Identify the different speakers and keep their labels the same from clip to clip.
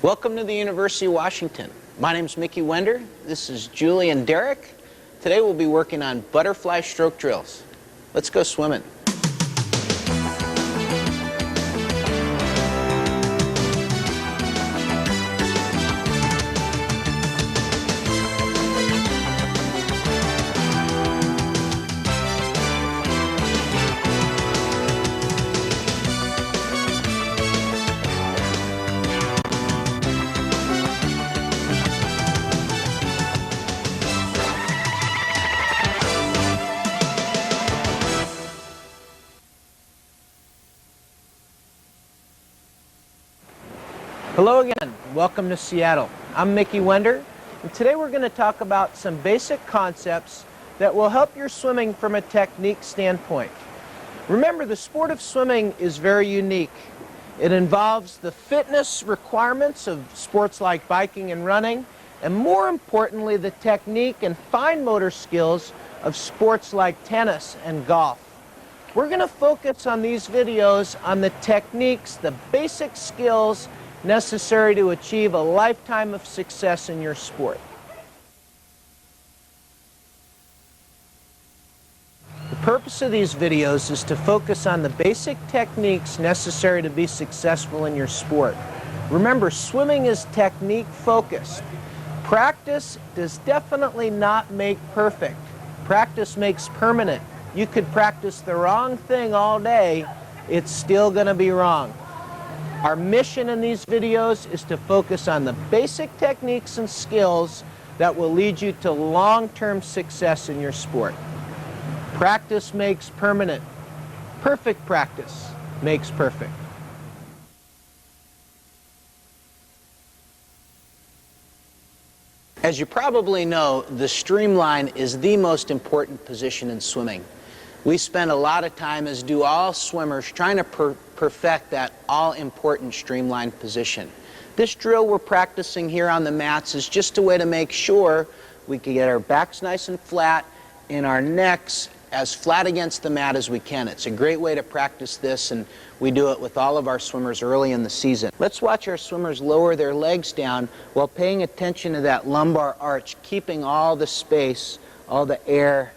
Speaker 1: Welcome to the University of Washington. My name is Mickey Wender. This is Julie and Derek. Today we'll be working on butterfly stroke drills. Let's go swimming. Hello again. Welcome to Seattle. I'm Mickey Wender, and today we're going to talk about some basic concepts that will help your swimming from a technique standpoint. Remember, the sport of swimming is very unique. It involves the fitness requirements of sports like biking and running, and more importantly, the technique and fine motor skills of sports like tennis and golf. We're going to focus on these videos on the techniques, the basic skills necessary to achieve a lifetime of success in your sport. The purpose of these videos is to focus on the basic techniques necessary to be successful in your sport. Remember, swimming is technique focused. Practice does definitely not make perfect. Practice makes permanent. You could practice the wrong thing all day, it's still going to be wrong. Our mission in these videos is to focus on the basic techniques and skills that will lead you to long-term success in your sport. Practice makes permanent. Perfect practice makes perfect. As you probably know, the streamline is the most important position in swimming. We spend a lot of time, as do all swimmers, trying to perfect that all-important streamline position. This drill we're practicing here on the mats is just a way to make sure we can get our backs nice and flat and our necks as flat against the mat as we can. It's a great way to practice this, and we do it with all of our swimmers early in the season. Let's watch our swimmers lower their legs down while paying attention to that lumbar arch, keeping all the space, all the air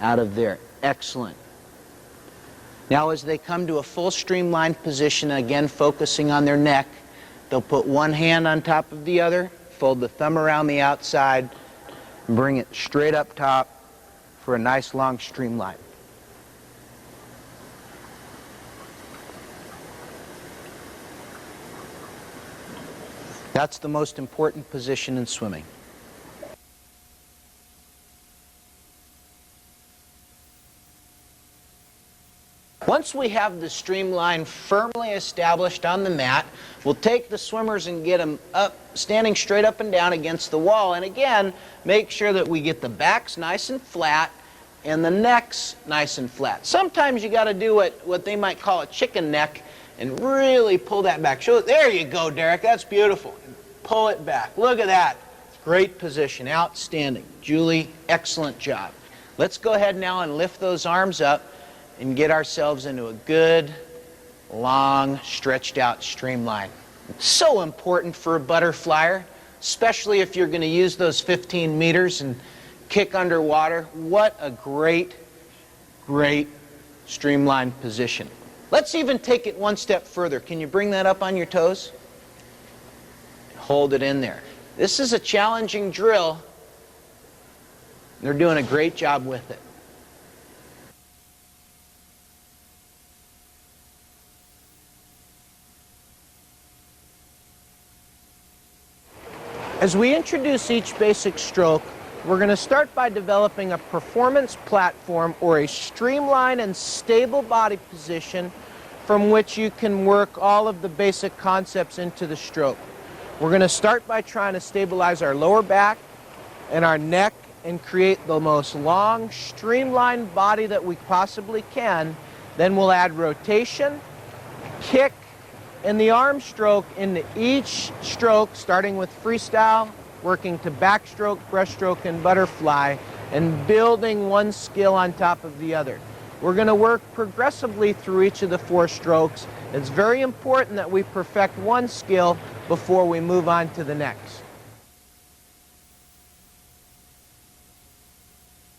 Speaker 1: out of there. Excellent. Now as they come to a full streamlined position, again focusing on their neck, they'll put one hand on top of the other, fold the thumb around the outside, and bring it straight up top for a nice long streamline. That's the most important position in swimming. Once we have the streamline firmly established on the mat, we'll take the swimmers and get them up, standing straight up and down against the wall. And again, make sure that we get the backs nice and flat and the necks nice and flat. Sometimes you got to do what they might call a chicken neck and really pull that back. There you go, Derek. That's beautiful. Pull it back. Look at that. Great position. Outstanding. Julie, excellent job. Let's go ahead now and lift those arms up and get ourselves into a good, long, stretched out streamline. It's so important for a butterflyer, especially if you're going to use those 15 meters and kick underwater. What a great, great streamlined position. Let's even take it one step further. Can you bring that up on your toes? Hold it in there. This is a challenging drill. They're doing a great job with it. As we introduce each basic stroke, we're going to start by developing a performance platform or a streamlined and stable body position from which you can work all of the basic concepts into the stroke. We're going to start by trying to stabilize our lower back and our neck and create the most long, streamlined body that we possibly can. Then we'll add rotation, kick, and the arm stroke into each stroke, starting with freestyle, working to backstroke, breaststroke, and butterfly, and building one skill on top of the other. We're going to work progressively through each of the 4 strokes. It's very important that we perfect one skill before we move on to the next.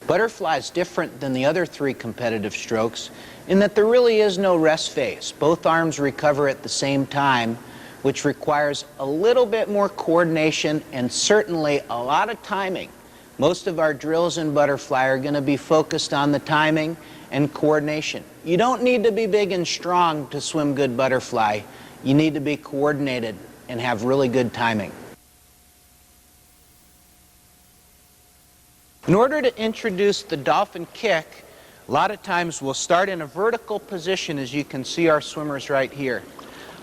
Speaker 1: Butterfly is different than the other 3 competitive strokes in that there really is no rest phase. Both arms recover at the same time, which requires a little bit more coordination and certainly a lot of timing. Most of our drills in butterfly are going to be focused on the timing and coordination. You don't need to be big and strong to swim good butterfly. You need to be coordinated and have really good timing. In order to introduce the dolphin kick, a lot of times we'll start in a vertical position, as you can see our swimmers right here.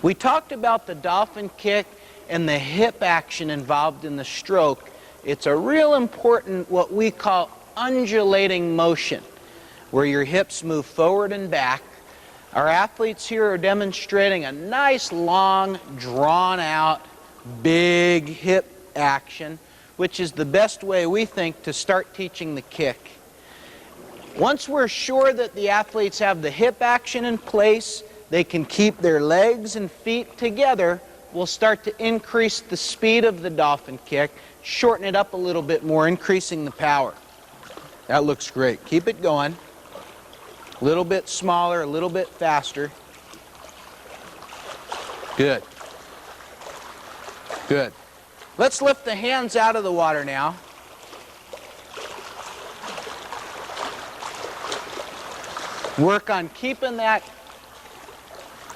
Speaker 1: We talked about the dolphin kick and the hip action involved in the stroke. It's a real important, what we call undulating motion, where your hips move forward and back. Our athletes here are demonstrating a nice, long, drawn-out, big hip action, which is the best way, we think, to start teaching the kick. Once we're sure that the athletes have the hip action in place, they can keep their legs and feet together, we'll start to increase the speed of the dolphin kick, shorten it up a little bit more, increasing the power. That looks great. Keep it going. A little bit smaller, a little bit faster. Good. Good. Let's lift the hands out of the water now. Work on keeping that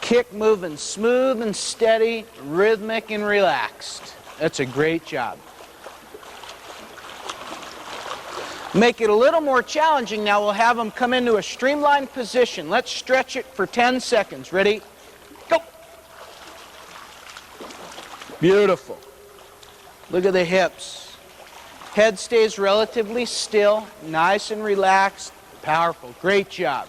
Speaker 1: kick moving smooth and steady, rhythmic and relaxed. That's a great job. Make it a little more challenging now. We'll have them come into a streamlined position. Let's stretch it for 10 seconds. Ready? Go. Beautiful. Look at the hips. Head stays relatively still, nice and relaxed, powerful. Great job.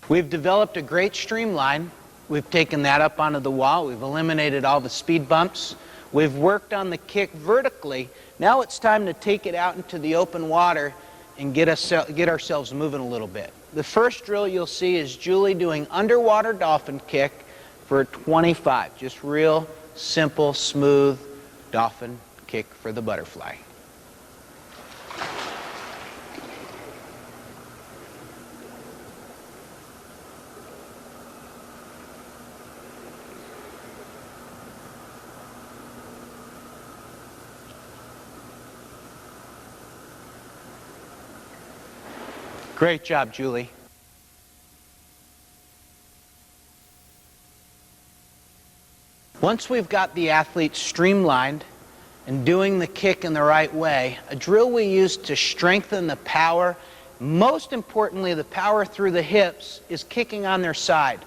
Speaker 1: We've developed a great streamline. We've taken that up onto the wall. We've eliminated all the speed bumps. We've worked on the kick vertically. Now it's time to take it out into the open water and get ourselves moving a little bit. The first drill you'll see is Julie doing underwater dolphin kick for 25. Just real simple, smooth dolphin kick for the butterfly. Great job, Julie. Once we've got the athlete streamlined and doing the kick in the right way, a drill we use to strengthen the power, most importantly the power through the hips, is kicking on their side.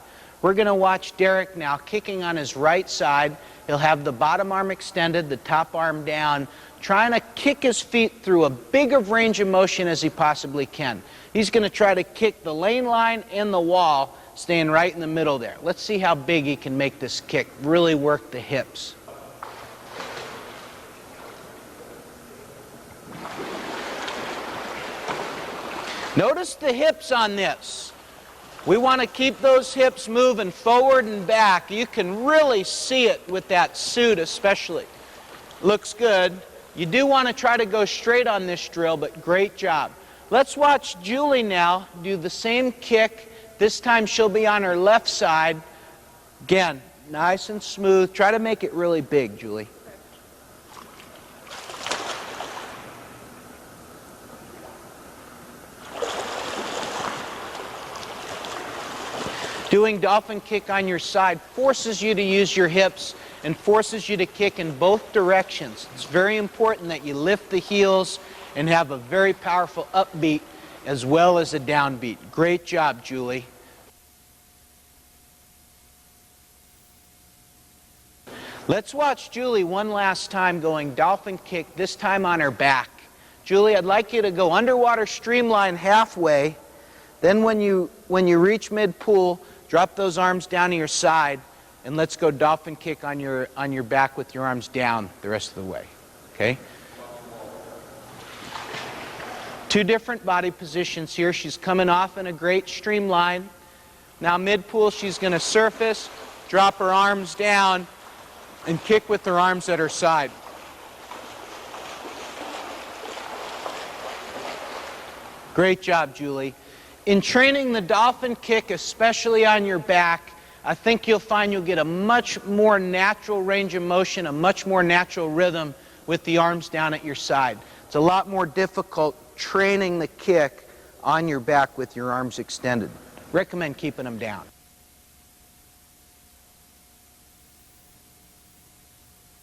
Speaker 1: We're going to watch Derek now kicking on his right side. He'll have the bottom arm extended, the top arm down, trying to kick his feet through a big of range of motion as he possibly can. He's going to try to kick the lane line and the wall, staying right in the middle there. Let's see how big he can make this kick. Really work the hips. Notice the hips on this. We want to keep those hips moving forward and back. You can really see it with that suit especially. Looks good. You do want to try to go straight on this drill, but great job. Let's watch Julie now do the same kick. This time she'll be on her left side. Again, nice and smooth. Try to make it really big, Julie. Doing dolphin kick on your side forces you to use your hips and forces you to kick in both directions. It's very important that you lift the heels and have a very powerful upbeat as well as a downbeat. Great job, Julie. Let's watch Julie one last time going dolphin kick, this time on her back. Julie, I'd like you to go underwater streamline halfway. Then when you reach mid-pool, drop those arms down to your side, and let's go dolphin kick on your back with your arms down the rest of the way. Okay? Two different body positions here. She's coming off in a great streamline. Now mid-pool, she's going to surface, drop her arms down, and kick with her arms at her side. Great job, Julie. In training the dolphin kick, especially on your back, I think you'll find you'll get a much more natural range of motion, a much more natural rhythm with the arms down at your side. It's a lot more difficult training the kick on your back with your arms extended. Recommend keeping them down.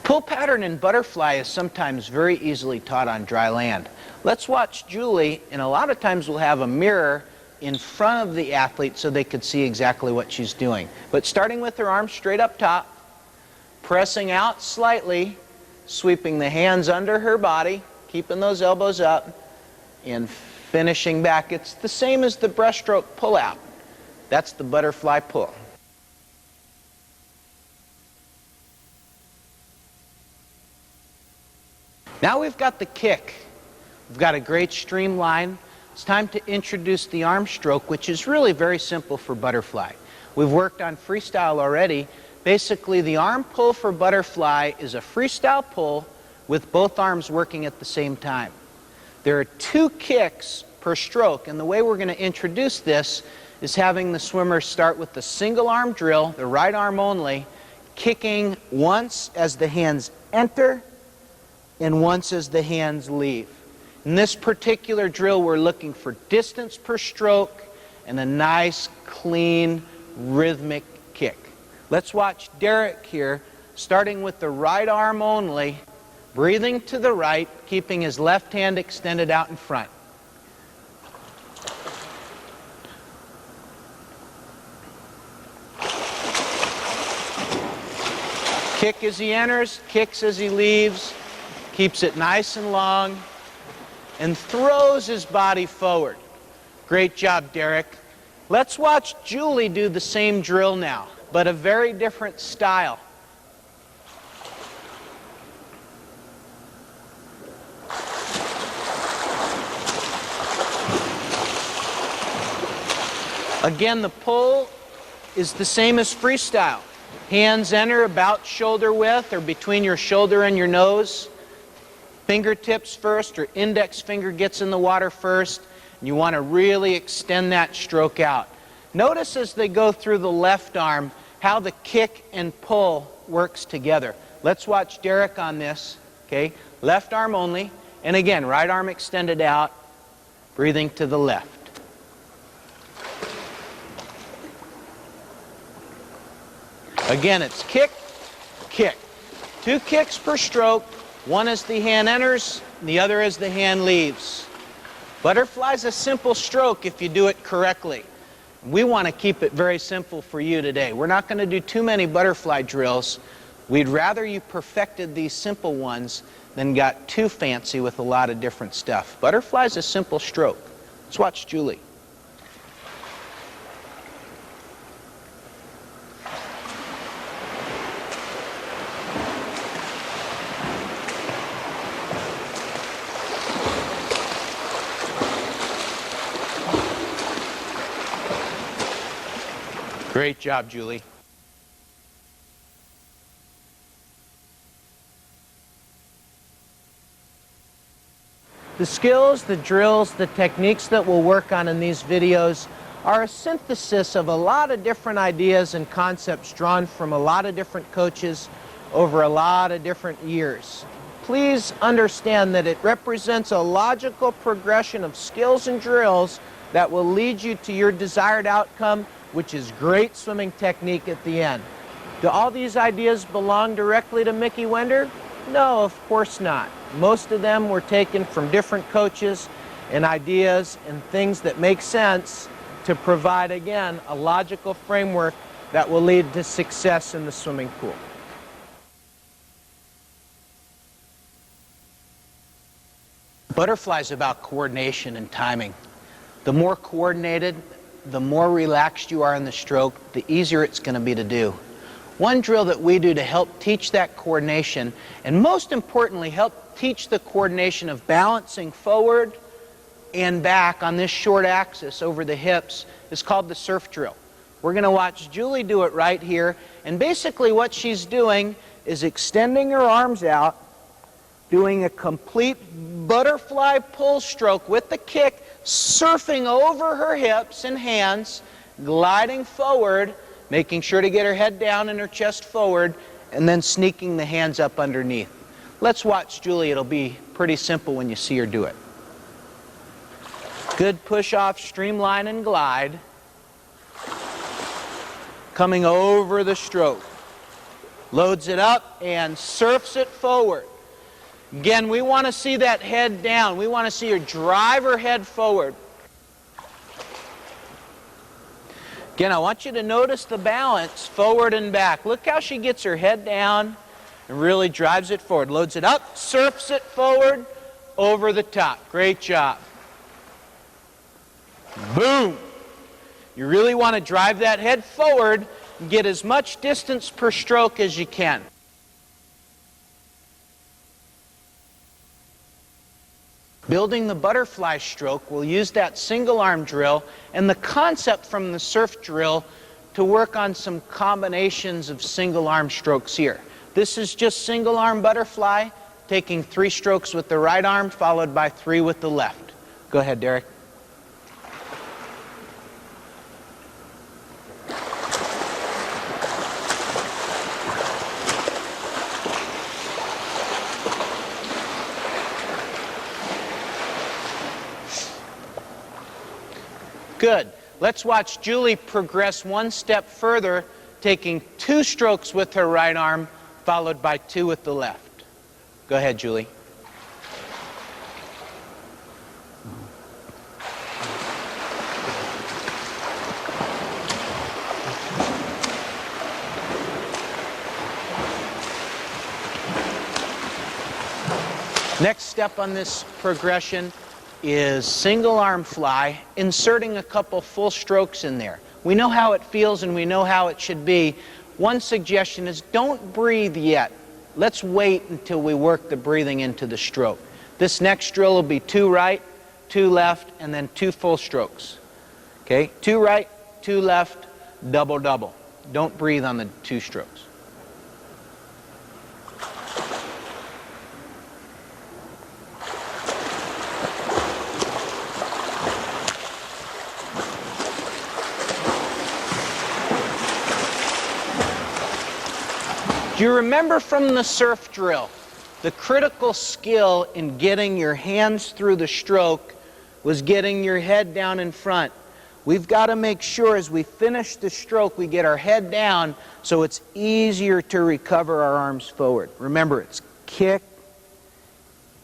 Speaker 1: Pull pattern in butterfly is sometimes very easily taught on dry land. Let's watch Julie, and a lot of times we'll have a mirror in front of the athlete so they could see exactly what she's doing. But starting with her arms straight up top, pressing out slightly, sweeping the hands under her body, keeping those elbows up, and finishing back. It's the same as the breaststroke pull-out. That's the butterfly pull. Now we've got the kick. We've got a great streamline. It's time to introduce the arm stroke, which is really very simple for butterfly. We've worked on freestyle already. Basically, the arm pull for butterfly is a freestyle pull with both arms working at the same time. There are 2 kicks per stroke, and the way we're going to introduce this is having the swimmer start with the single arm drill, the right arm only, kicking once as the hands enter and once as the hands leave. In this particular drill, we're looking for distance per stroke and a nice, clean, rhythmic kick. Let's watch Derek here, starting with the right arm only, breathing to the right, keeping his left hand extended out in front. Kick as he enters, kicks as he leaves, keeps it nice and long, and throws his body forward. Great job, Derek. Let's watch Julie do the same drill now, but a very different style. Again, the pull is the same as freestyle. Hands enter about shoulder width or between your shoulder and your nose. Fingertips first, or index finger gets in the water first, and you want to really extend that stroke out. Notice as they go through the left arm how the kick and pull works together. Let's watch Derek on this. Okay, left arm only, and again, right arm extended out, breathing to the left. Again, it's kick, kick. 2 kicks per stroke. One as the hand enters, and the other as the hand leaves. Butterfly's a simple stroke if you do it correctly. We want to keep it very simple for you today. We're not going to do too many butterfly drills. We'd rather you perfected these simple ones than got too fancy with a lot of different stuff. Butterfly's a simple stroke. Let's watch Julie. Great job, Julie. The skills, the drills, the techniques that we'll work on in these videos are a synthesis of a lot of different ideas and concepts drawn from a lot of different coaches over a lot of different years. Please understand that it represents a logical progression of skills and drills that will lead you to your desired outcome, which is great swimming technique at the end. Do all these ideas belong directly to Mickey Wender? No, of course not. Most of them were taken from different coaches and ideas and things that make sense to provide, again, a logical framework that will lead to success in the swimming pool. Butterfly is about coordination and timing. The more coordinated, the more relaxed you are in the stroke, the easier it's going to be to do. One drill that we do to help teach that coordination, and most importantly, help teach the coordination of balancing forward, and back on this short axis over the hips is called the surf drill. We're going to watch Julie do it right here, and basically what she's doing is extending her arms out, doing a complete butterfly pull stroke with the kick, surfing over her hips and hands, gliding forward, making sure to get her head down and her chest forward, and then sneaking the hands up underneath. Let's watch Julie. It'll be pretty simple when you see her do it. Good push-off, streamline, and glide. Coming over the stroke. Loads it up and surfs it forward. Again, we want to see that head down. We want to see her drive her head forward. Again, I want you to notice the balance forward and back. Look how she gets her head down and really drives it forward. Loads it up, surfs it forward, over the top. Great job. Boom! You really want to drive that head forward and get as much distance per stroke as you can. Building the butterfly stroke, we'll use that single arm drill and the concept from the surf drill to work on some combinations of single arm strokes here. This is just single arm butterfly, taking 3 strokes with the right arm followed by 3 with the left. Go ahead, Derek. Good. Let's watch Julie progress one step further, taking 2 strokes with her right arm, followed by 2 with the left. Go ahead, Julie. Next step on this progression is single arm fly, inserting a couple full strokes in there. We know how it feels and we know how it should be. One suggestion is don't breathe yet. Let's wait until we work the breathing into the stroke. This next drill will be 2 right, 2 left, and then 2 full strokes. Okay? 2 right, 2 left, double, double. Don't breathe on the 2 strokes. Do you remember from the surf drill, the critical skill in getting your hands through the stroke was getting your head down in front? We've got to make sure as we finish the stroke we get our head down so it's easier to recover our arms forward. Remember, it's kick,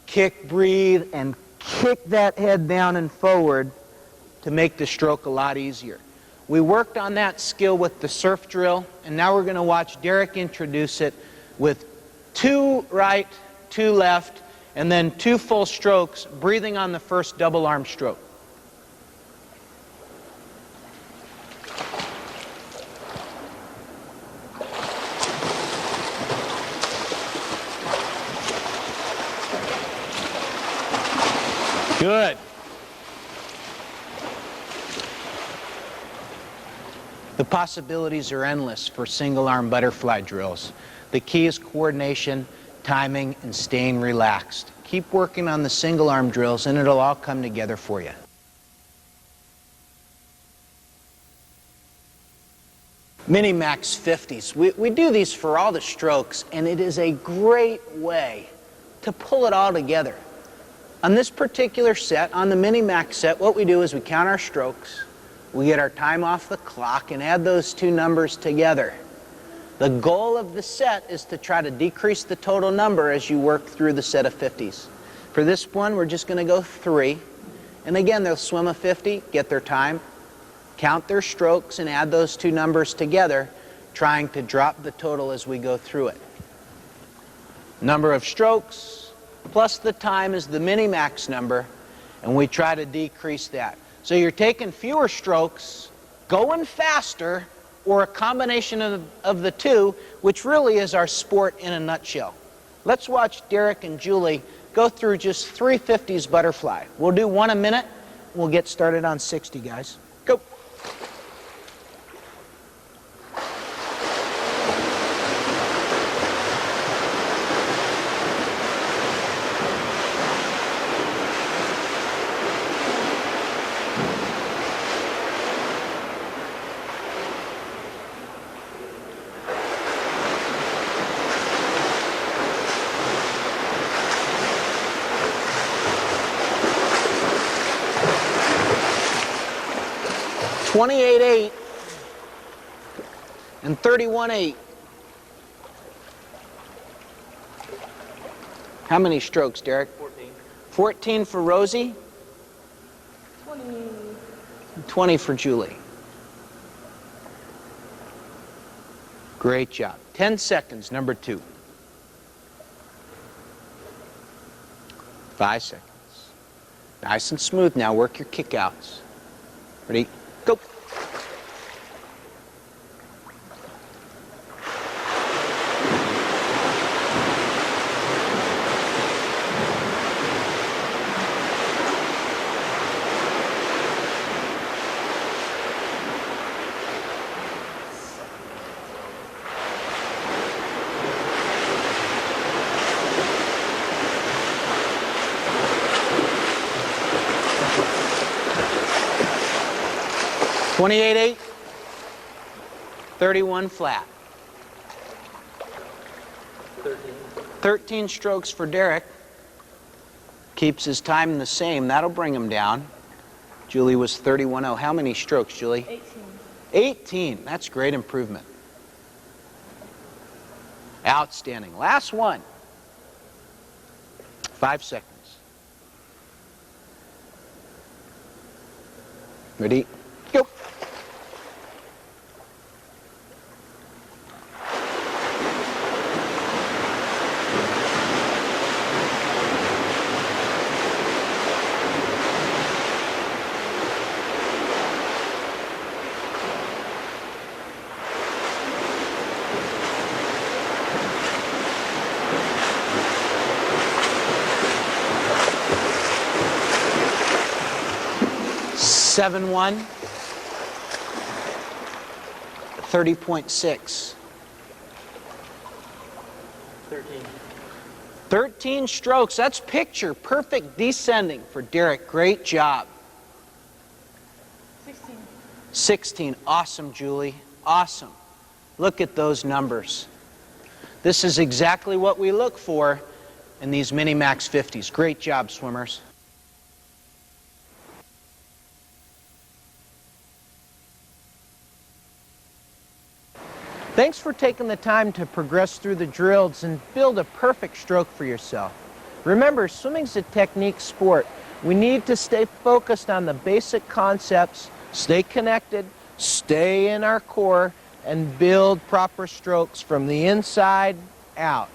Speaker 1: kick, breathe, and kick that head down and forward to make the stroke a lot easier. We worked on that skill with the surf drill, and now we're going to watch Derek introduce it with 2 right, 2 left, and then 2 full strokes, breathing on the first double arm stroke. Good. The possibilities are endless for single arm butterfly drills. The key is coordination, timing, and staying relaxed. Keep working on the single arm drills and it'll all come together for you. Mini-Max 50s. We do these for all the strokes, and it is a great way to pull it all together. On this particular set, on the Mini-Max set, what we do is we count our strokes, we get our time off the clock, and add those 2 numbers together. The goal of the set is to try to decrease the total number as you work through the set of 50s. For this one, we're just going to go 3. And again, they'll swim a 50, get their time, count their strokes, and add those 2 numbers together, trying to drop the total as we go through it. Number of strokes plus the time is the Mini-Max number, and we try to decrease that. So you're taking fewer strokes, going faster, or a combination of the 2, which really is our sport in a nutshell. Let's watch Derek and Julie go through just 350s butterfly. We'll do one a minute. We'll get started on 60, guys. Go. (28.8) and 31.8. How many strokes, Derek?
Speaker 2: 14.
Speaker 1: 14 for Rosie?
Speaker 3: 20.
Speaker 1: 20 for Julie. Great job. 10 seconds, number 2. 5 seconds. Nice and smooth now. Work your kickouts. Ready? Go. (28.8), 31 flat. 13 strokes for Derek. Keeps his time the same. That'll bring him down. Julie was 31.0. How many strokes, Julie?
Speaker 3: 18.
Speaker 1: 18. That's great improvement. Outstanding. Last one. 5 seconds. Ready? Go. Seven one. 30.6.
Speaker 2: 13.
Speaker 1: 13 strokes. That's picture perfect descending for Derek. Great job.
Speaker 3: 16.
Speaker 1: 16. Awesome, Julie. Awesome. Look at those numbers. This is exactly what we look for in these mini max 50s. Great job, swimmers. Thanks for taking the time to progress through the drills and build a perfect stroke for yourself. Remember, swimming's a technique sport. We need to stay focused on the basic concepts, stay connected, stay in our core, and build proper strokes from the inside out.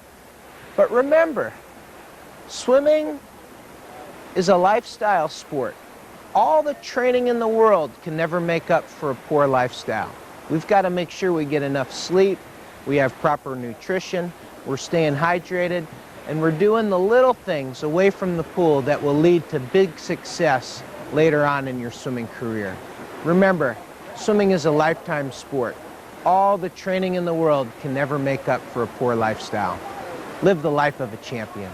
Speaker 1: But remember, swimming is a lifestyle sport. All the training in the world can never make up for a poor lifestyle. We've got to make sure we get enough sleep, we have proper nutrition, we're staying hydrated, and we're doing the little things away from the pool that will lead to big success later on in your swimming career. Remember, swimming is a lifetime sport. All the training in the world can never make up for a poor lifestyle. Live the life of a champion.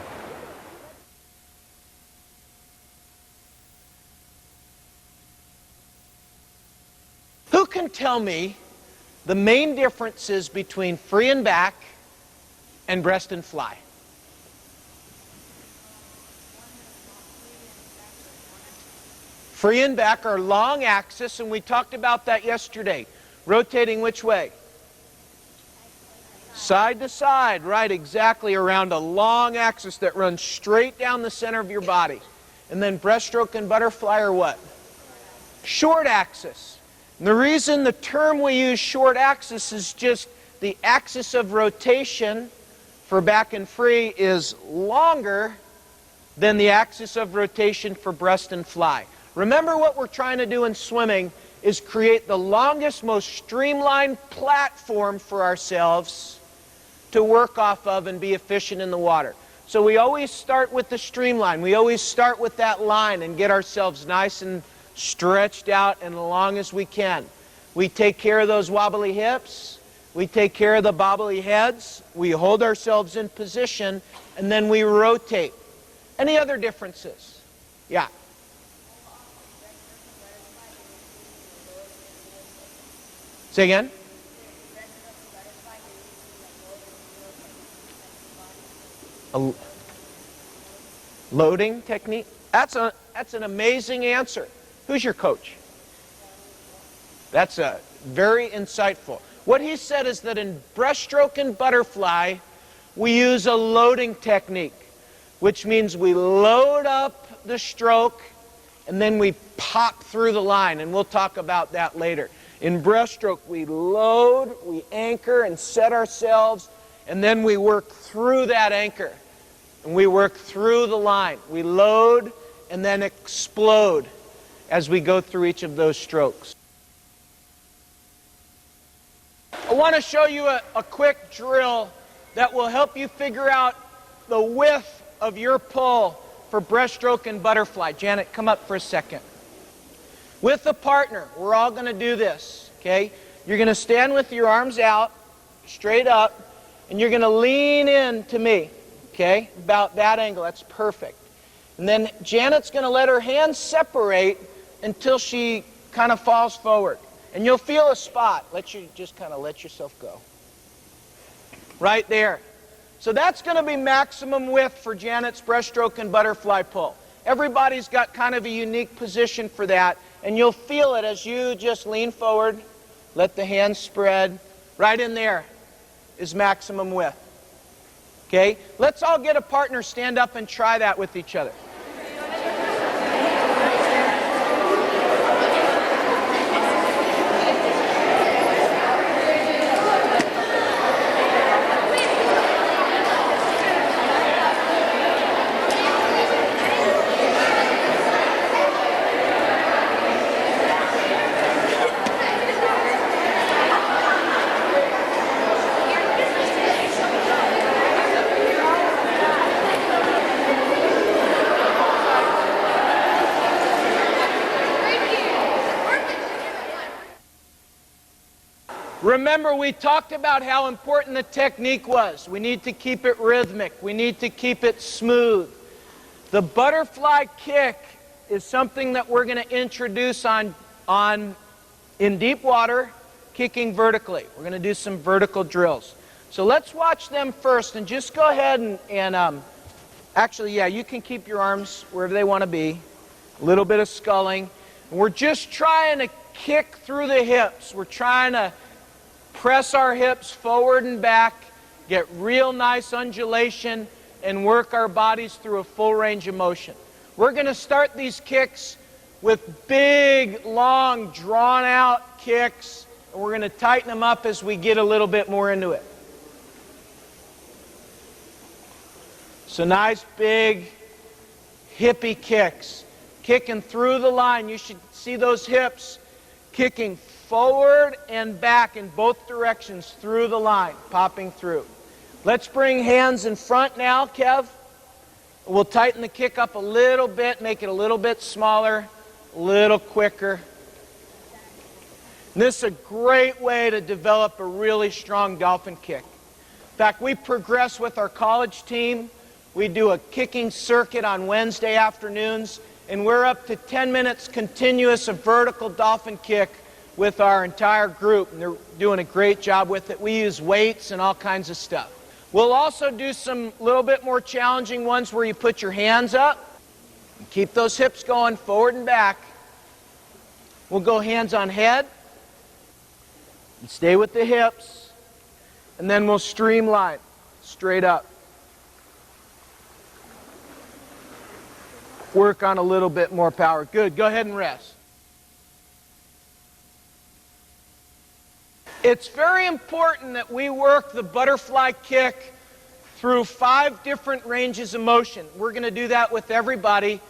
Speaker 1: Who can tell me the main differences between free and back and breast and fly? Free and back are long axis, and we talked about that yesterday. Rotating which way? Side to side, right, exactly, around a long axis that runs straight down the center of your body. And then breaststroke and butterfly are what? Short axis. And the reason the term we use, short axis, is just the axis of rotation for back and free is longer than the axis of rotation for breast and fly. Remember, what we're trying to do in swimming is create the longest, most streamlined platform for ourselves to work off of and be efficient in the water. So we always start with the streamline. We always start with that line and get ourselves nice and stretched out and long as we can. We take care of those wobbly hips. We take care of the bobbly heads. We hold ourselves in position, and then we rotate. Any other differences? Yeah. Say again? A loading technique? That's an amazing answer. Who's your coach? That's very insightful. What he said is that in breaststroke and butterfly, we use a loading technique, which means we load up the stroke and then we pop through the line, and we'll talk about that later. In breaststroke, we load, we anchor and set ourselves, and then we work through that anchor. And we work through the line. We load and then explode as we go through each of those strokes. I want to show you a quick drill that will help you figure out the width of your pull for breaststroke and butterfly. Janet, come up for a second. With a partner, we're all going to do this, okay? You're going to stand with your arms out, straight up, and you're going to lean in to me. Okay, about that angle, that's perfect. And then Janet's going to let her hands separate until she kind of falls forward. And you'll feel a spot. Just kind of let yourself go. Right there. So that's going to be maximum width for Janet's breaststroke and butterfly pull. Everybody's got kind of a unique position for that. And you'll feel it as you just lean forward, let the hands spread. Right in there is maximum width. Okay, let's all get a partner, stand up and try that with each other. Remember, we talked about how important the technique was. We need to keep it rhythmic. We need to keep it smooth. The butterfly kick is something that we're going to introduce in deep water, kicking vertically. We're going to do some vertical drills. So let's watch them first, and just go ahead and actually, yeah, you can keep your arms wherever they want to be. A little bit of sculling. And we're just trying to kick through the hips. We're trying to press our hips forward and back, get real nice undulation, and work our bodies through a full range of motion. We're going to start these kicks with big, long, drawn-out kicks, and we're going to tighten them up as we get a little bit more into it. So nice, big, hippie kicks. Kicking through the line. You should see those hips kicking forward and back in both directions through the line, popping through. Let's bring hands in front now, Kev. We'll tighten the kick up a little bit, make it a little bit smaller, a little quicker. And this is a great way to develop a really strong dolphin kick. In fact, we progress with our college team. We do a kicking circuit on Wednesday afternoons, and we're up to 10 minutes continuous of vertical dolphin kick with our entire group, and they're doing a great job with it. We use weights and all kinds of stuff. We'll also do some little bit more challenging ones where you put your hands up, and keep those hips going forward and back. We'll go hands on head, and stay with the hips, and then we'll streamline straight up. Work on a little bit more power. Good, go ahead and rest. It's very important that we work the butterfly kick through 5 different ranges of motion. We're going to do that with everybody,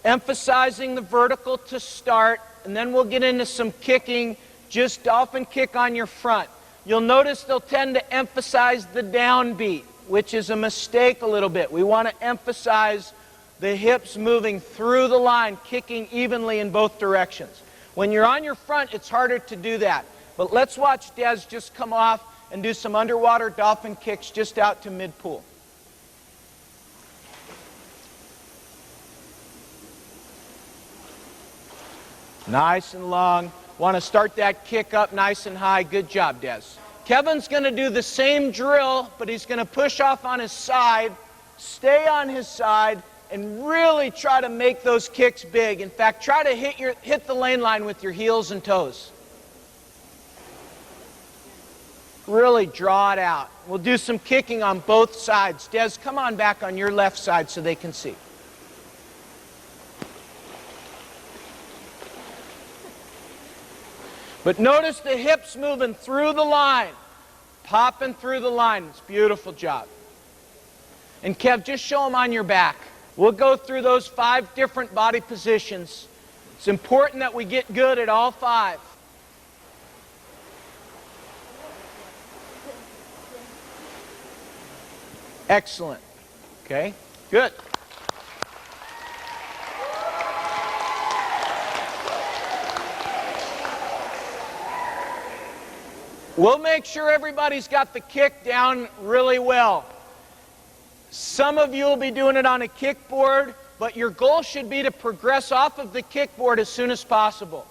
Speaker 1: emphasizing the vertical to start, and then we'll get into some kicking, just dolphin kick on your front. You'll notice they'll tend to emphasize the downbeat. which is a mistake a little bit. We want to emphasize the hips moving through the line, kicking evenly in both directions. When you're on your front, it's harder to do that. But let's watch Des just come off and do some underwater dolphin kicks just out to mid-pool. Nice and long. Want to start that kick up nice and high. Good job, Des. Kevin's going to do the same drill, but he's going to push off on his side, stay on his side, and really try to make those kicks big. In fact, try to hit the lane line with your heels and toes. Really draw it out. We'll do some kicking on both sides. Des, come on back on your left side so they can see. But notice the hips moving through the line, popping through the line. It's a beautiful job. And Kev, just show them on your back. We'll go through those 5 different body positions. It's important that we get good at all 5. Excellent. Okay, good. We'll make sure everybody's got the kick down really well. Some of you will be doing it on a kickboard, but your goal should be to progress off of the kickboard as soon as possible.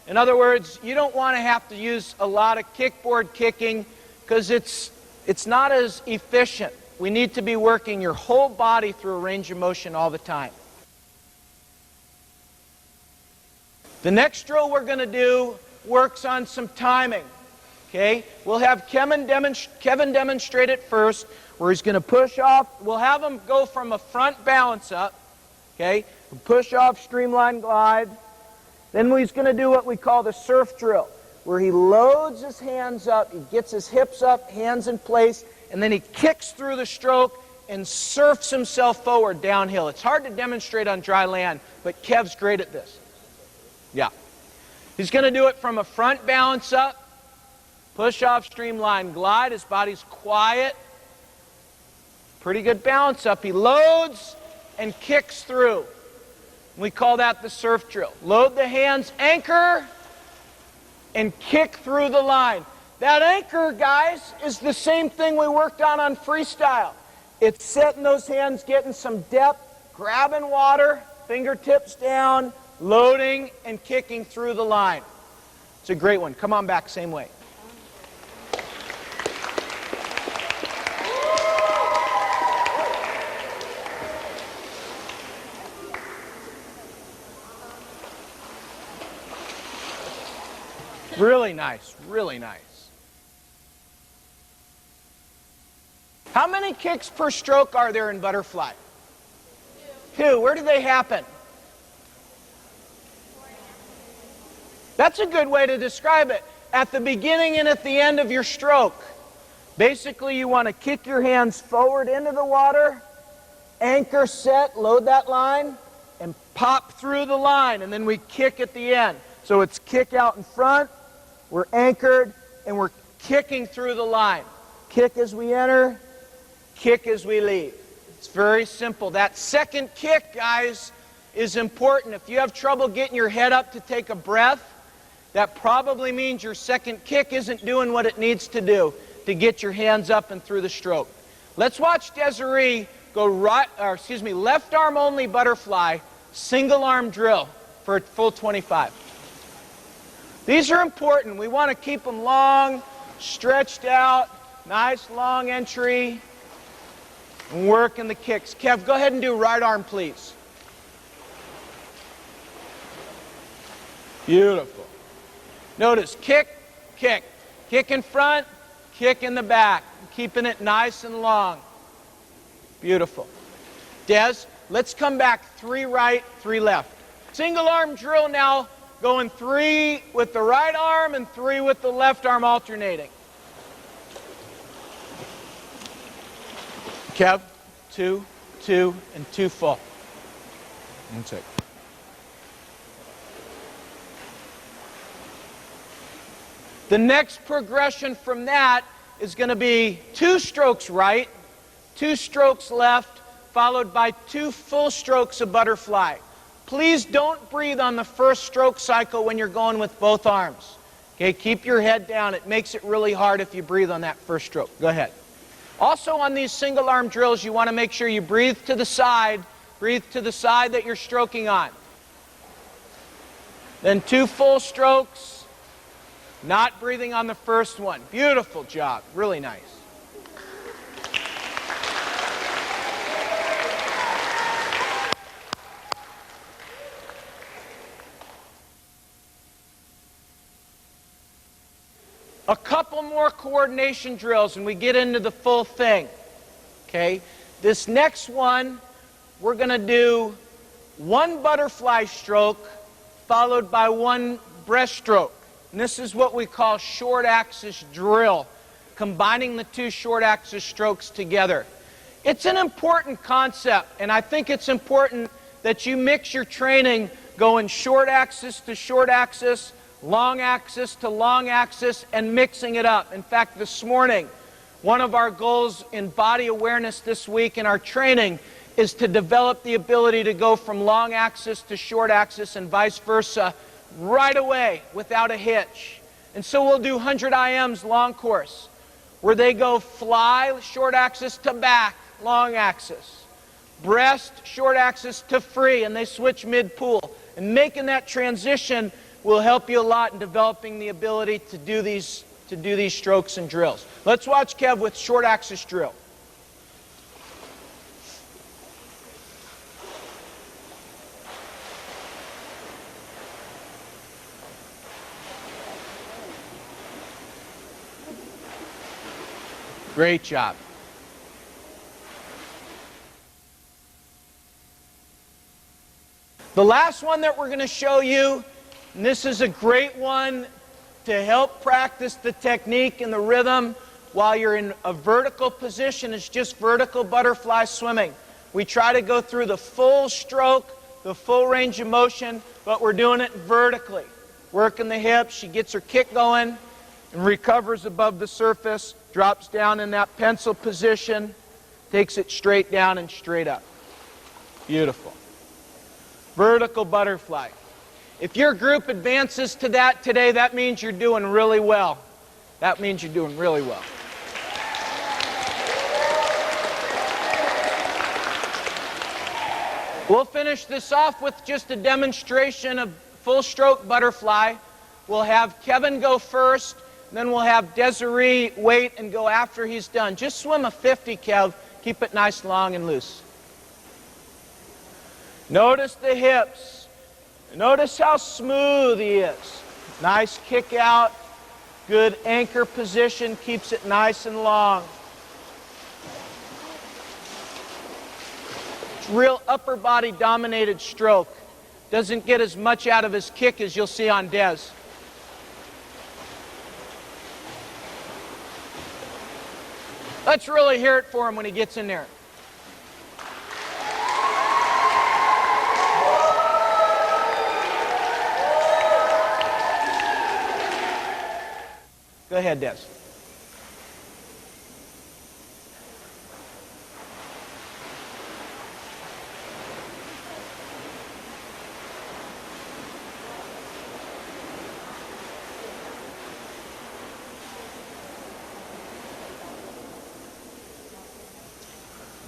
Speaker 1: In other words, you don't want to have to use a lot of kickboard kicking because it's not as efficient. We need to be working your whole body through a range of motion all the time. The next drill we're going to do works on some timing. Okay, we'll have Kevin demonstrate it first, where he's going to push off. We'll have him go from a front balance up. Okay, push off, streamline glide. Then he's going to do what we call the surf drill, where he loads his hands up, he gets his hips up, hands in place, and then he kicks through the stroke and surfs himself forward downhill. It's hard to demonstrate on dry land, but Kev's great at this. Yeah. He's going to do it from a front balance up, push off, streamline glide. His body's quiet. Pretty good balance up. He loads and kicks through. We call that the surf drill. Load the hands, anchor, and kick through the line. That anchor, guys, is the same thing we worked on freestyle. It's setting those hands, getting some depth, grabbing water, fingertips down, loading and kicking through the line. It's a great one. Come on back, same way. Really nice, really nice. How many kicks per stroke are there in butterfly? 2. Where do they happen? That's a good way to describe it. At the beginning and at the end of your stroke. Basically, you want to kick your hands forward into the water, anchor, set, load that line, and pop through the line, and then we kick at the end. So it's kick out in front, we're anchored, and we're kicking through the line. Kick as we enter, kick as we leave. It's very simple. That second kick, guys, is important. If you have trouble getting your head up to take a breath, that probably means your second kick isn't doing what it needs to do to get your hands up and through the stroke. Let's watch Desiree go left arm only butterfly, single arm drill for a full 25. These are important. We want to keep them long, stretched out, nice long entry, and work in the kicks. Kev, go ahead and do right arm, please. Beautiful. Notice kick, kick. Kick in front, kick in the back. Keeping it nice and long. Beautiful. Des, let's come back 3 right, 3 left. Single arm drill now, going 3 with the right arm and 3 with the left arm alternating. Kev, 2, 2, and 2 full. One sec. The next progression from that is going to be 2 strokes right, 2 strokes left, followed by 2 full strokes of butterfly. Please don't breathe on the first stroke cycle when you're going with both arms. Okay, keep your head down. It makes it really hard if you breathe on that first stroke. Go ahead. Also on these single arm drills, you want to make sure you breathe to the side. Breathe to the side that you're stroking on. Then 2 full strokes, not breathing on the first one. Beautiful job. Really nice. A couple more coordination drills and we get into the full thing. Okay? This next one, we're going to do 1 butterfly stroke followed by 1 breaststroke. And this is what we call short axis drill, combining the 2 short axis strokes together. It's an important concept, and I think it's important that you mix your training going short axis to short axis, long axis to long axis, and mixing it up. In fact, this morning, one of our goals in body awareness this week in our training is to develop the ability to go from long axis to short axis and vice versa right away without a hitch. And so we'll do 100 IMs long course where they go fly, short axis to back, long axis. Breast, short axis to free, and they switch mid-pool. And making that transition will help you a lot in developing the ability to do these strokes and drills. Let's watch Kev with short axis drill. Great job. The last one that we're going to show you, and this is a great one to help practice the technique and the rhythm while you're in a vertical position. It's just vertical butterfly swimming. We try to go through the full stroke, the full range of motion, but we're doing it vertically. Working the hips, she gets her kick going and recovers above the surface, drops down in that pencil position, takes it straight down and straight up. Beautiful. Vertical butterfly. If your group advances to that today, that means you're doing really well. That means you're doing really well. We'll finish this off with just a demonstration of full stroke butterfly. We'll have Kevin go first, then we'll have Desiree wait and go after he's done. Just swim a 50, Kev. Keep it nice, long, and loose. Notice the hips. Notice how smooth he is. Nice kick out. Good anchor position. Keeps it nice and long. It's real upper body dominated stroke. Doesn't get as much out of his kick as you'll see on Des. Let's really hear it for him when he gets in there. Go ahead, Des.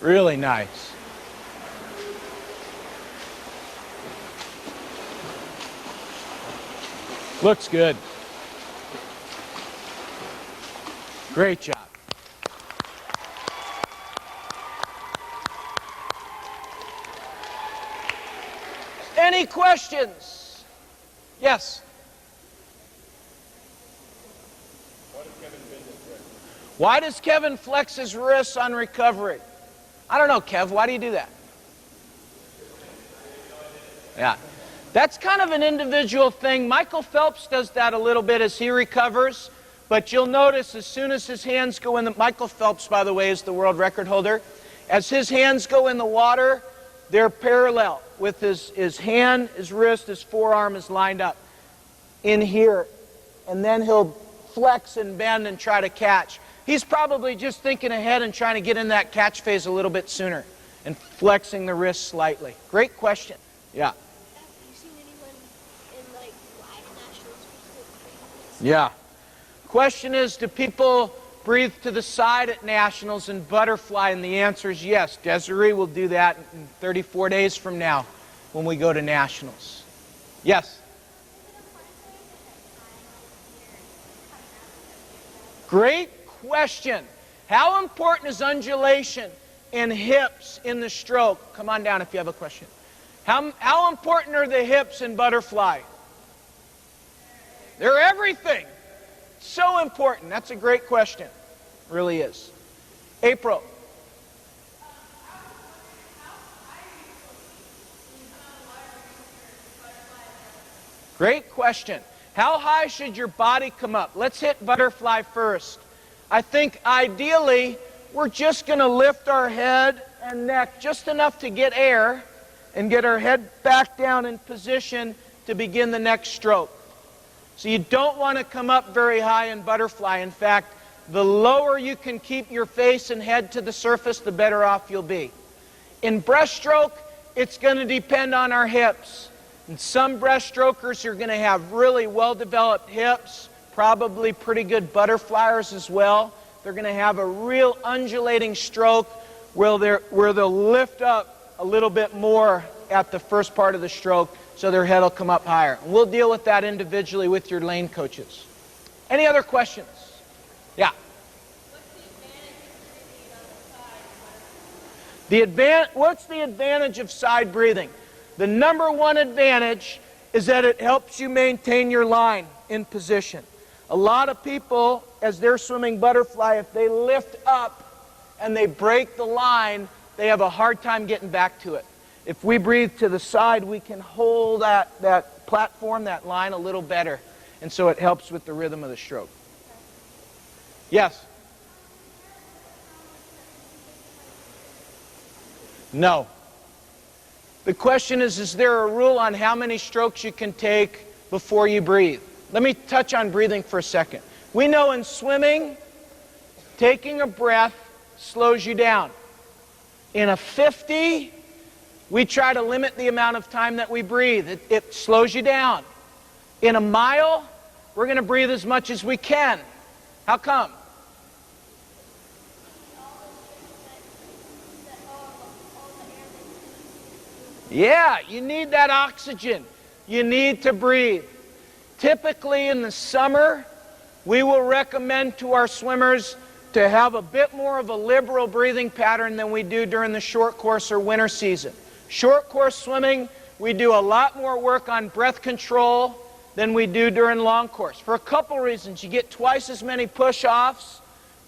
Speaker 1: Really nice. Looks good. Great job. Any questions? Yes. Why does Kevin flex his wrists on recovery? I don't know, Kev. Why do you do that? Yeah. That's kind of an individual thing. Michael Phelps does that a little bit as he recovers. But you'll notice as soon as his hands go in the... Michael Phelps, by the way, is the world record holder. As his hands go in the water, they're parallel with his hand, his wrist, his forearm is lined up in here. And then he'll flex and bend and try to catch. He's probably just thinking ahead and trying to get in that catch phase a little bit sooner and flexing the wrist slightly. Great question. Yeah.
Speaker 2: Have you seen anyone in like live nationals who's
Speaker 1: Yeah. Question is, do people breathe to the side at nationals and butterfly? And the answer is yes. Desiree will do that in 34 days from now when we go to nationals. Yes. Great question. How important is undulation and hips in the stroke? Come on down if you have a question. How important are the hips in butterfly? They're everything. So important. That's a great question. Really is. April. Great question. How high should your body come up? Let's hit butterfly first. I think ideally we're just going to lift our head and neck just enough to get air and get our head back down in position to begin the next stroke. So you don't want to come up very high in butterfly. In fact, the lower you can keep your face and head to the surface, the better off you'll be. In breaststroke, it's going to depend on our hips. And some breaststrokers are going to have really well-developed hips, probably pretty good butterflyers as well. They're going to have a real undulating stroke where they'll lift up a little bit more at the first part of the stroke so their head will come up higher. And we'll deal with that individually with your lane coaches. Any other questions? Yeah. What's the advantage of side breathing? The number one advantage is that it helps you maintain your line in position. A lot of people, as they're swimming butterfly, if they lift up and they break the line, they have a hard time getting back to it. If we breathe to the side, we can hold that platform, that line, a little better. And so it helps with the rhythm of the stroke. Yes? No. The question is there a rule on how many strokes you can take before you breathe? Let me touch on breathing for a second. We know in swimming, taking a breath slows you down. In a 50, we try to limit the amount of time that we breathe. It slows you down. In a mile, we're going to breathe as much as we can. How come? Yeah, you need that oxygen. You need to breathe. Typically in the summer, we will recommend to our swimmers to have a bit more of a liberal breathing pattern than we do during the short course or winter season. Short course swimming, we do a lot more work on breath control than we do during long course. For a couple reasons. You get twice as many push-offs,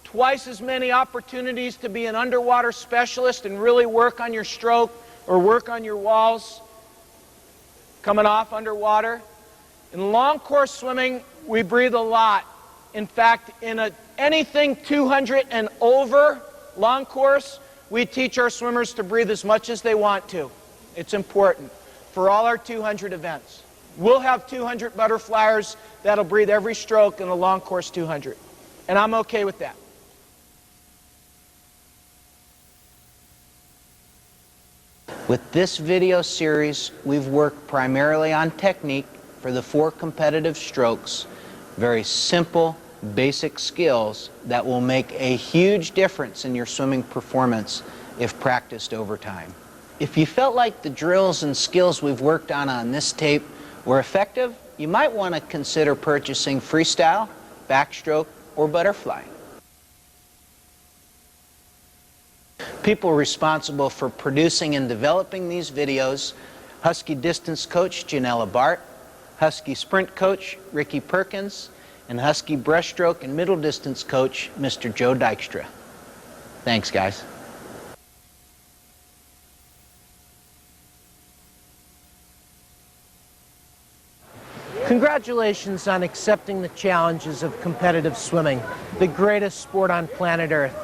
Speaker 1: twice as many opportunities to be an underwater specialist and really work on your stroke or work on your walls coming off underwater. In long course swimming, we breathe a lot. In fact, in anything 200 and over long course, we teach our swimmers to breathe as much as they want to. It's important for all our 200 events. We'll have 200 butterflyers that'll breathe every stroke in the long course 200. And I'm okay with that. With this video series, we've worked primarily on technique for the 4 competitive strokes. Very simple, basic skills that will make a huge difference in your swimming performance if practiced over time. If you felt like the drills and skills we've worked on this tape were effective, you might want to consider purchasing freestyle, backstroke, or butterfly. People responsible for producing and developing these videos: Husky distance coach Janella Bart, Husky sprint coach Ricky Perkins, and Husky breaststroke and middle distance coach Mr. Joe Dykstra. Thanks, guys. Congratulations on accepting the challenges of competitive swimming, the greatest sport on planet Earth.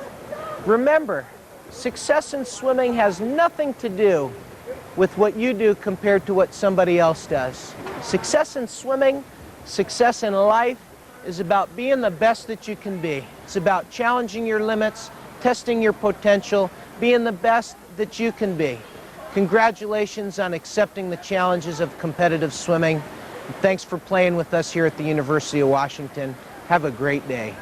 Speaker 1: Remember, success in swimming has nothing to do with what you do compared to what somebody else does. Success in swimming, success in life, is about being the best that you can be. It's about challenging your limits, testing your potential, being the best that you can be. Congratulations on accepting the challenges of competitive swimming. Thanks for playing with us here at the University of Washington. Have a great day.